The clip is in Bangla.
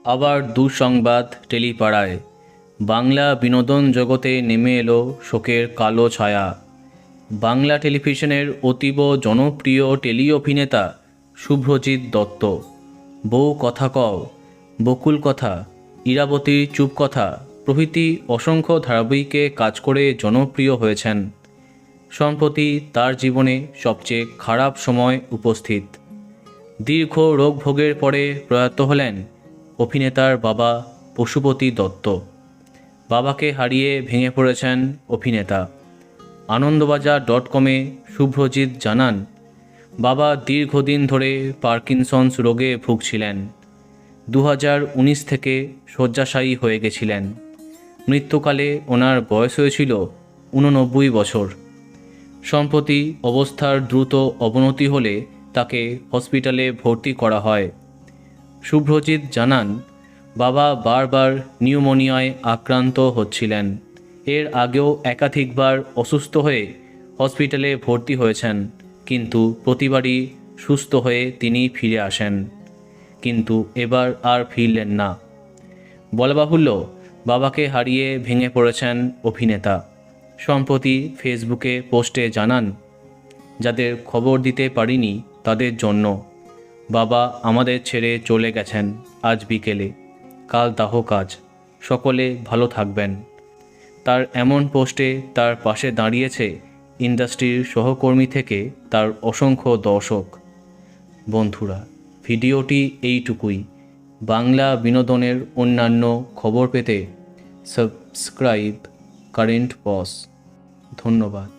আবার দুঃসংবাদ টেলিপাড়ায়। বাংলা বিনোদন জগতে নেমে এলো শোকের কালো ছায়া। বাংলা টেলিভিশনের অতীব জনপ্রিয় টেলি অভিনেতা শুভ্রজিৎ দত্ত, বউ কথা কও, বকুল কথা, ইরাবতীর চুপ কথা প্রভৃতি অসংখ্য ধারাবাহিকে কাজ করে জনপ্রিয় হয়েছেন। সম্প্রতি তার জীবনে সবচেয়ে খারাপ সময় উপস্থিত। দীর্ঘ রোগভোগের পরে প্রয়াত হলেন অভিনেতার বাবা পশুপতি দত্ত। বাবাকে হারিয়ে ভেঙে পড়েছেন অভিনেতা। আনন্দবাজার.কমে শুভ্রজিৎ জানান, বাবা দীর্ঘদিন ধরে পার্কিনসন্স রোগে ভুগছিলেন। 2019 থেকে শয্যাশায়ী হয়ে গেছিলেন। মৃত্যুকালে ওনার বয়স হয়েছিল 89 বছর। সম্প্রতি অবস্থার দ্রুত অবনতি হলে তাকে হসপিটালে ভর্তি করা হয়। শুভ্রজিৎ জানান, বাবা বারবার নিউমোনিয়ায় আক্রান্ত হচ্ছিলেন। এর আগেও একাধিকবার অসুস্থ হয়ে হসপিটালে ভর্তি হয়েছেন, কিন্তু প্রতিবারই সুস্থ হয়ে তিনি ফিরে আসেন। কিন্তু এবার আর ফিরলেন না। বলা বাহুল্য, বাবাকে হারিয়ে ভেঙে পড়েছেন অভিনেতা। সম্প্রতি ফেসবুকে পোস্টে জানান, যাদের খবর দিতে পারিনি তাদের জন্য। বাবা আমাদের ছেড়ে চলে গেছেন আজ বিকেলে, কাল দাহ কাজ। সকলে ভালো থাকবেন। তার এমন পোস্টে তার পাশে দাঁড়িয়েছে ইন্ডাস্ট্রির সহকর্মী থেকে তার অসংখ্য দর্শক। বন্ধুরা, ভিডিওটি এইটুকুই। বাংলা বিনোদনের অন্যান্য খবর পেতে সাবস্ক্রাইব কারেন্ট বস। ধন্যবাদ।